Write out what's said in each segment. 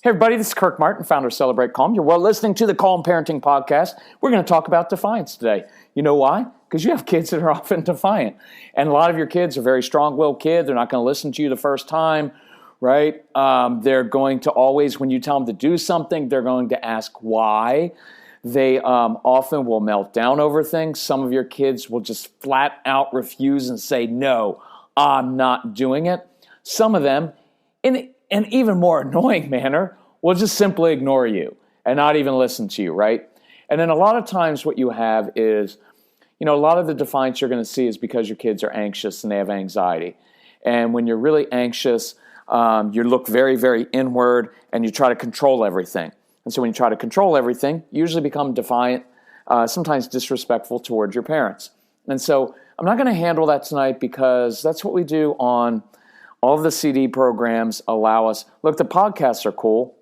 Hey everybody, this is Kirk Martin, founder of Celebrate Calm. You're listening to the Calm Parenting Podcast. We're going to talk about defiance today. You know why? Because you have kids that are often defiant. And a lot of your kids are very strong-willed kids. They're not going to listen to you the first time, right? They're going to always, when you tell them to do something, they're going to ask why. They often will melt down over things. Some of your kids will just flat out refuse and say, no, I'm not doing it. Some of them, in an even more annoying manner, will just simply ignore you and not even listen to you, right? And then a lot of times what you have is, a lot of the defiance you're going to see is because your kids are anxious and they have anxiety. And when you're really anxious, you look very, very inward and you try to control everything. And so when you try to control everything, you usually become defiant, sometimes disrespectful towards your parents. And so I'm not going to handle that tonight because that's what we do on all of the CD programs allow us. Look, the podcasts are cool,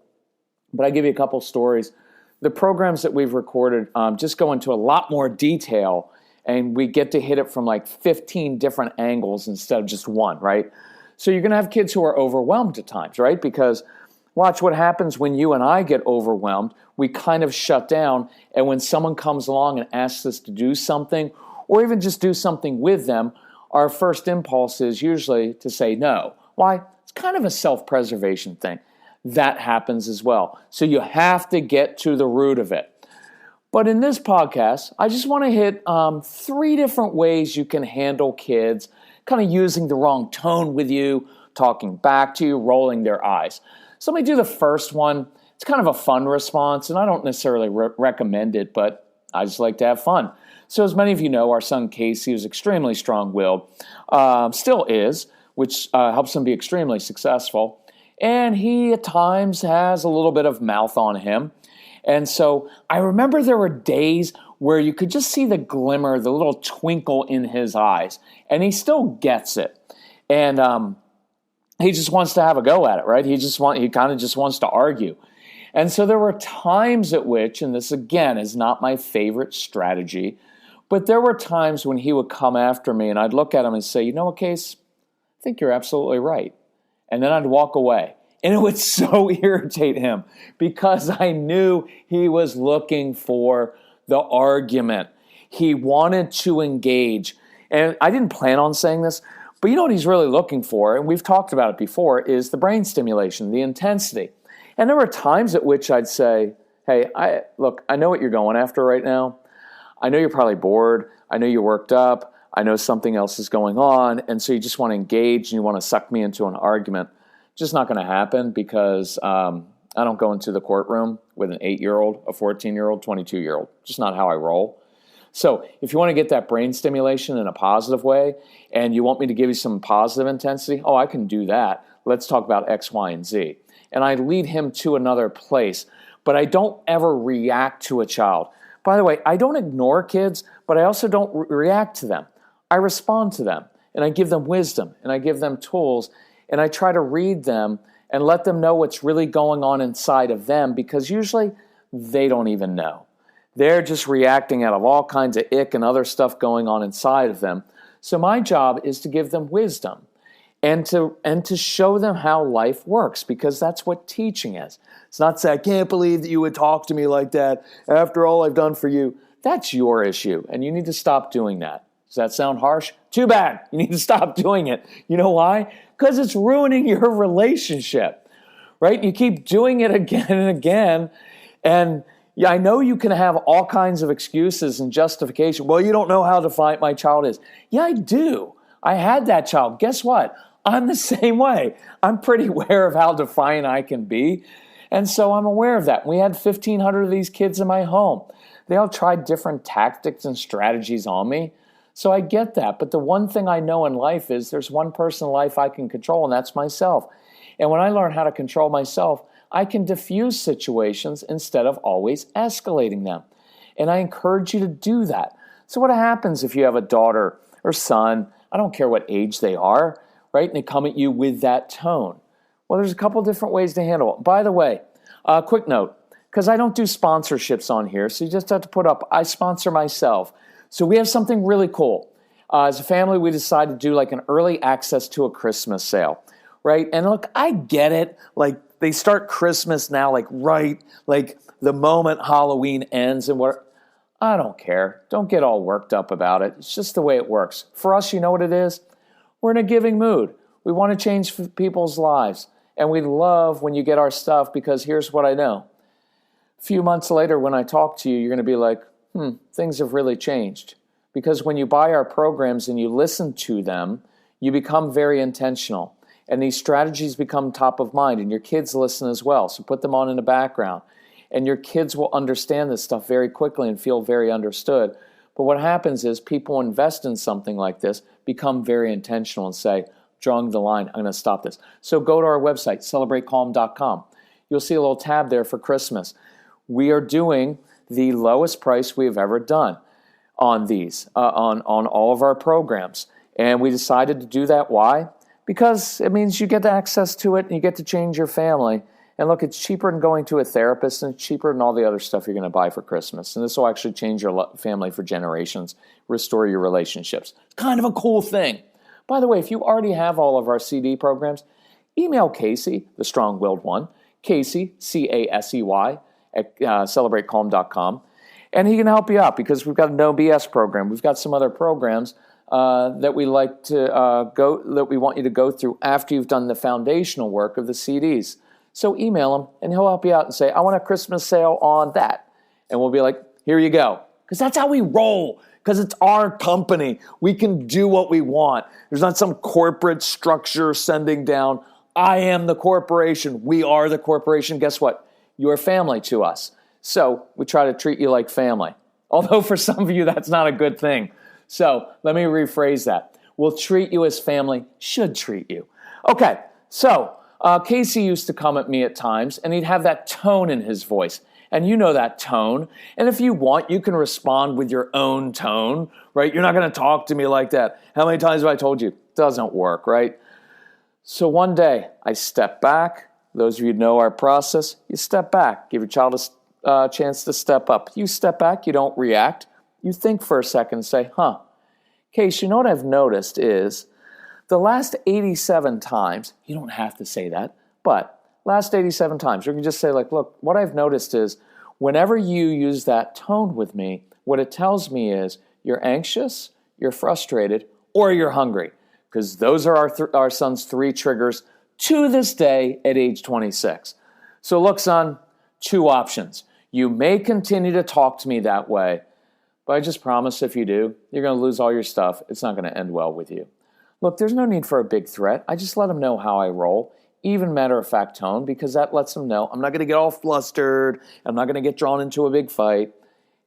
but I give you a couple stories. The programs that we've recorded just go into a lot more detail, and we get to hit it from like 15 different angles instead of just one, right? So you're going to have kids who are overwhelmed at times, right? Because watch what happens when you and I get overwhelmed. We kind of shut down, and when someone comes along and asks us to do something, or even just do something with them, our first impulse is usually to say no. Why? It's kind of a self-preservation thing. That happens as well. So you have to get to the root of it. But in this podcast, I just want to hit 3 different ways you can handle kids kind of using the wrong tone with you, talking back to you, rolling their eyes. So let me do the first one. It's kind of a fun response, and I don't necessarily recommend it, but I just like to have fun. So as many of you know, our son Casey is extremely strong-willed, still is, which helps him be extremely successful. And he at times has a little bit of mouth on him. And so I remember there were days where you could just see the glimmer, the little twinkle in his eyes. And he still gets it. And he just wants to have a go at it, right? He kind of just wants to argue. And so there were times at which, and this again is not my favorite strategy, but there were times when he would come after me and I'd look at him and say, you know what, Case, I think you're absolutely right. And then I'd walk away. And it would so irritate him because I knew he was looking for the argument. He wanted to engage. And I didn't plan on saying this, but you know what he's really looking for, and we've talked about it before, is the brain stimulation, the intensity. And there were times at which I'd say, hey, I know what you're going after right now. I know you're probably bored. I know you're worked up. I know something else is going on. And so you just want to engage and you want to suck me into an argument. Just not going to happen because I don't go into the courtroom with an 8-year-old, a 14-year-old, 22-year-old. Just not how I roll. So if you want to get that brain stimulation in a positive way and you want me to give you some positive intensity, I can do that. Let's talk about X, Y, and Z. And I lead him to another place. But I don't ever react to a child. By the way, I don't ignore kids, but I also don't react to them. I respond to them, and I give them wisdom, and I give them tools, and I try to read them and let them know what's really going on inside of them because usually they don't even know. They're just reacting out of all kinds of ick and other stuff going on inside of them. So my job is to give them wisdom and to show them how life works because that's what teaching is. It's not say, I can't believe that you would talk to me like that after all I've done for you. That's your issue, and you need to stop doing that. Does that sound harsh? Too bad. You need to stop doing it. You know why? Because it's ruining your relationship, right? You keep doing it again and again, and yeah, I know you can have all kinds of excuses and justification. Well, you don't know how defiant my child is. Yeah, I do. I had that child. Guess what? I'm the same way. I'm pretty aware of how defiant I can be. And so I'm aware of that. We had 1,500 of these kids in my home. They all tried different tactics and strategies on me. So I get that. But the one thing I know in life is there's one person in life I can control, and that's myself. And when I learn how to control myself, I can diffuse situations instead of always escalating them. And I encourage you to do that. So what happens if you have a daughter or son, I don't care what age they are, right? And they come at you with that tone. Well, there's a couple different ways to handle it. By the way, quick note, because I don't do sponsorships on here, so you just have to put up, I sponsor myself. So we have something really cool. As a family, we decided to do like an early access to a Christmas sale, right? And look, I get it. Like they start Christmas now, like the moment Halloween ends and what. I don't care. Don't get all worked up about it. It's just the way it works. For us, you know what it is? We're in a giving mood. We want to change people's lives. And we love when you get our stuff because here's what I know. A few months later, when I talk to you, you're going to be like, things have really changed. Because when you buy our programs and you listen to them, you become very intentional. And these strategies become top of mind. And your kids listen as well. So put them on in the background. And your kids will understand this stuff very quickly and feel very understood. But what happens is people invest in something like this, become very intentional and say, drawing the line, I'm going to stop this. So go to our website, celebratecalm.com. You'll see a little tab there for Christmas. We are doing the lowest price we have ever done on these, on all of our programs. And we decided to do that. Why? Because it means you get access to it and you get to change your family. And look, it's cheaper than going to a therapist and it's cheaper than all the other stuff you're going to buy for Christmas. And this will actually change your family for generations, restore your relationships. It's kind of a cool thing. By the way, if you already have all of our CD programs, email Casey, the strong-willed one, Casey, C-A-S-E-Y, at celebratecalm.com. And he can help you out because we've got a no BS program. We've got some other programs that we like to that we want you to go through after you've done the foundational work of the CDs. So email him, and he'll help you out and say, I want a Christmas sale on that. And we'll be like, here you go. Because that's how we roll. Because it's our company. We can do what we want. There's not some corporate structure sending down, I am the corporation. We are the corporation. Guess what? You're family to us. So we try to treat you like family. Although for some of you, that's not a good thing. So let me rephrase that. We'll treat you as family should treat you. Okay, so Casey used to come at me at times, and he'd have that tone in his voice. And you know that tone. And if you want, you can respond with your own tone, right? You're not going to talk to me like that. How many times have I told you? It doesn't work, right? So one day, I step back. Those of you who know our process, you step back. Give your child a chance to step up. You step back. You don't react. You think for a second and say, Case, you know what I've noticed is the last 87 times, you don't have to say that, but last 87 times, you can just say, like, look, what I've noticed is whenever you use that tone with me, what it tells me is you're anxious, you're frustrated, or you're hungry. Because those are our son's three triggers to this day at age 26. So look, son, two options. You may continue to talk to me that way, but I just promise if you do, you're going to lose all your stuff. It's not going to end well with you. Look, there's no need for a big threat. I just let them know how I roll, even matter-of-fact tone, because that lets them know I'm not going to get all flustered. I'm not going to get drawn into a big fight.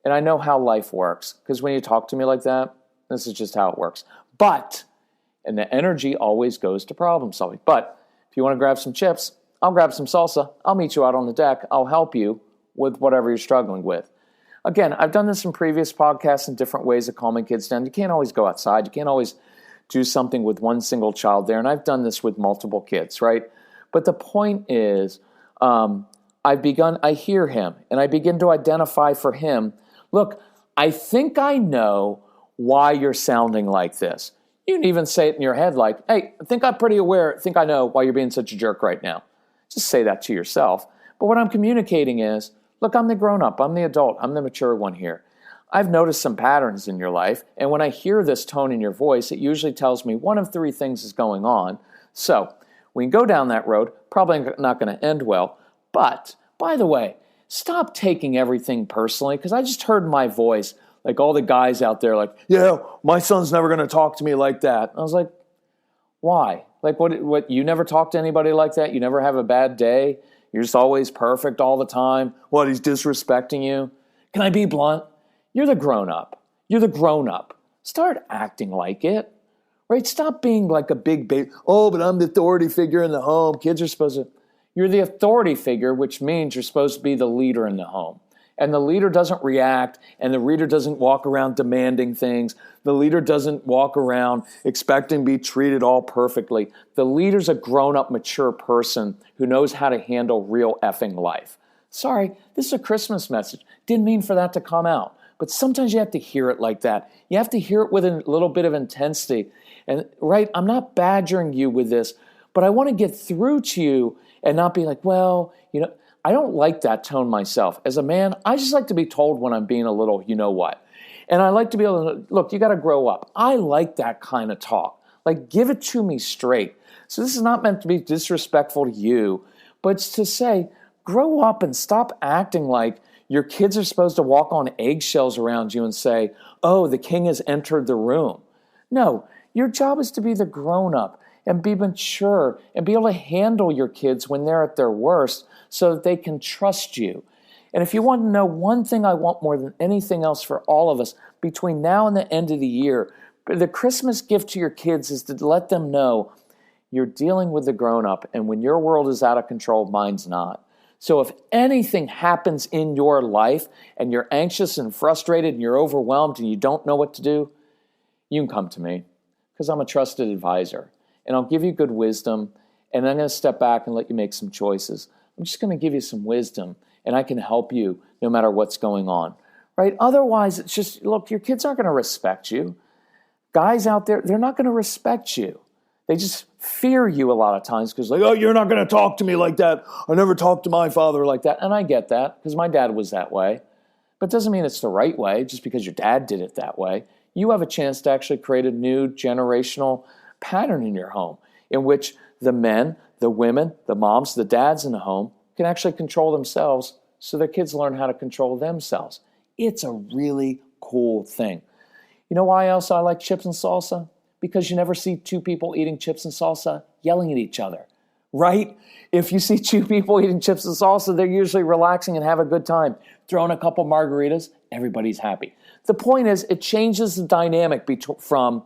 And I know how life works, because when you talk to me like that, this is just how it works. And the energy always goes to problem solving. But if you want to grab some chips, I'll grab some salsa. I'll meet you out on the deck. I'll help you with whatever you're struggling with. Again, I've done this in previous podcasts in different ways of calming kids down. You can't always go outside. You can't always do something with one single child there. And I've done this with multiple kids, right? But the point is, I hear him, and I begin to identify for him, look, I think I know why you're sounding like this. You can even say it in your head like, hey, I think I know why you're being such a jerk right now. Just say that to yourself. But what I'm communicating is, look, I'm the grown-up, I'm the adult, I'm the mature one here. I've noticed some patterns in your life, and when I hear this tone in your voice, it usually tells me one of three things is going on. So we can go down that road, probably not going to end well. But, by the way, stop taking everything personally, because I just heard my voice, like all the guys out there, like, yeah, my son's never going to talk to me like that. I was like, why? Like, what? You never talk to anybody like that? You never have a bad day? You're just always perfect all the time? What, he's disrespecting you? Can I be blunt? You're the grown-up. You're the grown-up. Start acting like it, right? Stop being like a big baby. Oh, but I'm the authority figure in the home. Kids are supposed to... You're the authority figure, which means you're supposed to be the leader in the home. And the leader doesn't react, and the leader doesn't walk around demanding things. The leader doesn't walk around expecting to be treated all perfectly. The leader's a grown-up, mature person who knows how to handle real effing life. Sorry, this is a Christmas message. Didn't mean for that to come out. But sometimes you have to hear it like that. You have to hear it with a little bit of intensity. And, right, I'm not badgering you with this, but I want to get through to you and not be like, well, I don't like that tone myself. As a man, I just like to be told when I'm being a little, you know what. And I like to be able to, look, you got to grow up. I like that kind of talk. Like, give it to me straight. So this is not meant to be disrespectful to you, but it's to say, grow up and stop acting like your kids are supposed to walk on eggshells around you and say, oh, the king has entered the room. No, your job is to be the grown-up and be mature and be able to handle your kids when they're at their worst so that they can trust you. And if you want to know one thing I want more than anything else for all of us, between now and the end of the year, the Christmas gift to your kids is to let them know you're dealing with the grown-up, and when your world is out of control, mine's not. So if anything happens in your life and you're anxious and frustrated and you're overwhelmed and you don't know what to do, you can come to me because I'm a trusted advisor, and I'll give you good wisdom, and I'm going to step back and let you make some choices. I'm just going to give you some wisdom, and I can help you no matter what's going on, right? Otherwise, it's just, look, your kids aren't going to respect you. Guys out there, they're not going to respect you. They just fear you a lot of times because like, oh, you're not going to talk to me like that. I never talked to my father like that. And I get that because my dad was that way. But it doesn't mean it's the right way just because your dad did it that way. You have a chance to actually create a new generational pattern in your home in which the men, the women, the moms, the dads in the home can actually control themselves so their kids learn how to control themselves. It's a really cool thing. You know why else I like chips and salsa? Because you never see two people eating chips and salsa yelling at each other, right? If you see two people eating chips and salsa, they're usually relaxing and have a good time. Throwing a couple margaritas, everybody's happy. The point is, it changes the dynamic from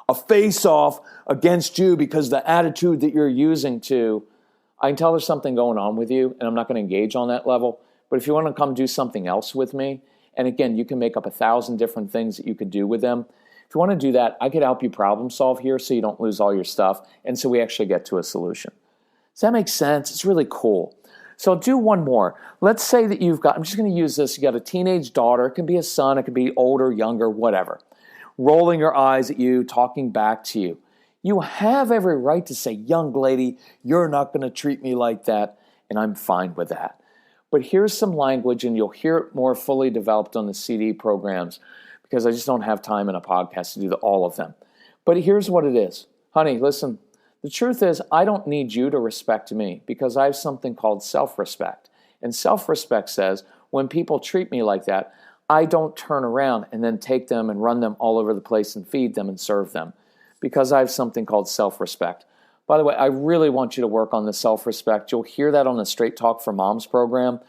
a face-off against you because the attitude that you're using to, I can tell there's something going on with you, and I'm not going to engage on that level, but if you want to come do something else with me, and again, you can make up 1,000 different things that you could do with them. If you want to do that, I could help you problem solve here so you don't lose all your stuff and so we actually get to a solution. Does that make sense? It's really cool. So I'll do one more. Let's say that you've got, I'm just going to use this, you got a teenage daughter, it can be a son, it could be older, younger, whatever, rolling her eyes at you, talking back to you. You have every right to say, young lady, you're not going to treat me like that, and I'm fine with that. But here's some language, and you'll hear it more fully developed on the CD programs, because I just don't have time in a podcast to do all of them. But here's what it is. Honey, listen, the truth is I don't need you to respect me because I have something called self-respect. And self-respect says when people treat me like that, I don't turn around and then take them and run them all over the place and feed them and serve them because I have something called self-respect. By the way, I really want you to work on the self-respect. You'll hear that on the Straight Talk for Moms program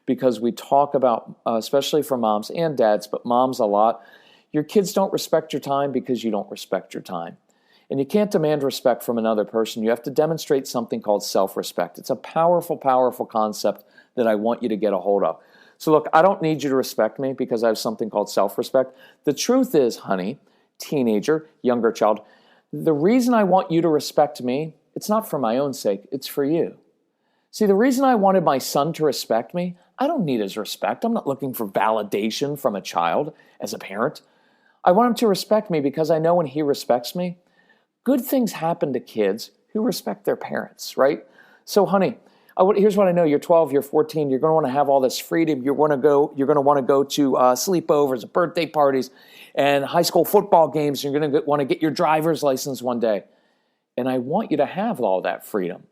because we talk about, especially for moms and dads, but moms a lot, your kids don't respect your time because you don't respect your time. And you can't demand respect from another person. You have to demonstrate something called self-respect. It's a powerful, powerful concept that I want you to get a hold of. So look, I don't need you to respect me because I have something called self-respect. The truth is, honey, teenager, younger child, the reason I want you to respect me, it's not for my own sake, it's for you. See, the reason I wanted my son to respect me, I don't need his respect. I'm not looking for validation from a child as a parent. I want him to respect me because I know when he respects me, good things happen to kids who respect their parents, right? So, honey, here's what I know. You're 12, you're 14, you're going to want to have all this freedom. You're going to want to go to sleepovers, birthday parties, and high school football games. You're going to want to get your driver's license one day. And I want you to have all that freedom.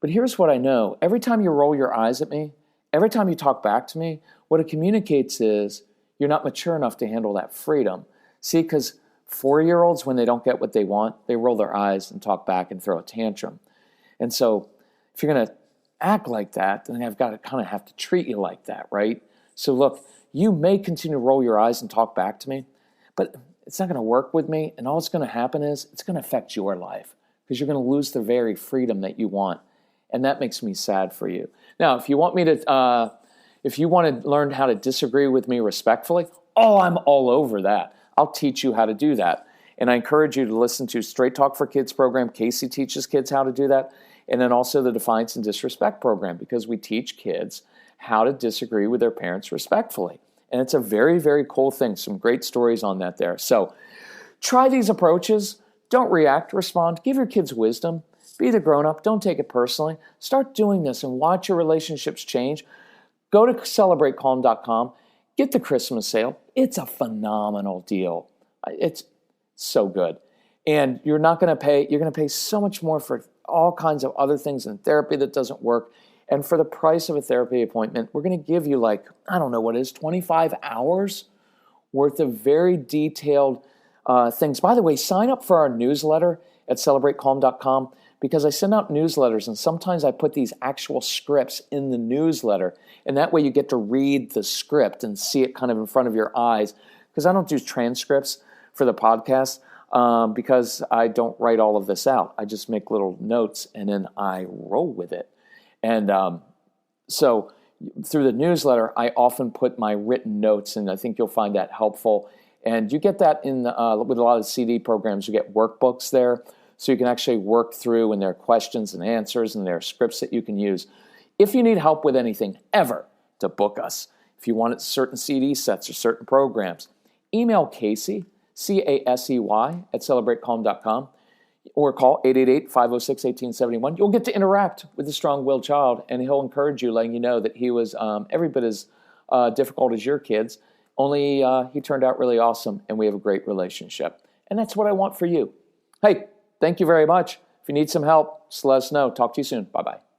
But here's what I know. Every time you roll your eyes at me, every time you talk back to me, what it communicates is you're not mature enough to handle that freedom. See, because 4-year-olds, when they don't get what they want, they roll their eyes and talk back and throw a tantrum. And so if you're going to act like that, then I've got to kind of have to treat you like that, right? So look, you may continue to roll your eyes and talk back to me, but it's not going to work with me. And all that's going to happen is it's going to affect your life because you're going to lose the very freedom that you want. And that makes me sad for you. Now, if you want to learn how to disagree with me respectfully, I'm all over that. I'll teach you how to do that. And I encourage you to listen to Straight Talk for Kids program. Casey teaches kids how to do that. And then also the Defiance and Disrespect program because we teach kids how to disagree with their parents respectfully. And it's a very, very cool thing. Some great stories on that there. So try these approaches. Don't react, respond. Give your kids wisdom. Be the grown-up. Don't take it personally. Start doing this and watch your relationships change. Go to celebratecalm.com. Get the Christmas sale. It's a phenomenal deal. It's so good. And you're not going to pay, you're going to pay so much more for all kinds of other things in therapy that doesn't work. And for the price of a therapy appointment, we're going to give you 25 hours worth of very detailed things. By the way, sign up for our newsletter at celebratecalm.com because I send out newsletters and sometimes I put these actual scripts in the newsletter. And that way you get to read the script and see it kind of in front of your eyes. Because I don't do transcripts for the podcast because I don't write all of this out. I just make little notes and then I roll with it. And so through the newsletter, I often put my written notes, and I think you'll find that helpful. And you get that in with a lot of CD programs. You get workbooks there, so you can actually work through, and there are questions and answers, and there are scripts that you can use. If you need help with anything ever, to book us. If you want certain CD sets or certain programs, email Casey, Casey, at celebratecalm.com. Or call 888-506-1871. You'll get to interact with the strong-willed child, and he'll encourage you, letting you know that he was every bit as difficult as your kids, only he turned out really awesome, and we have a great relationship. And that's what I want for you. Hey, thank you very much. If you need some help, just let us know. Talk to you soon. Bye-bye.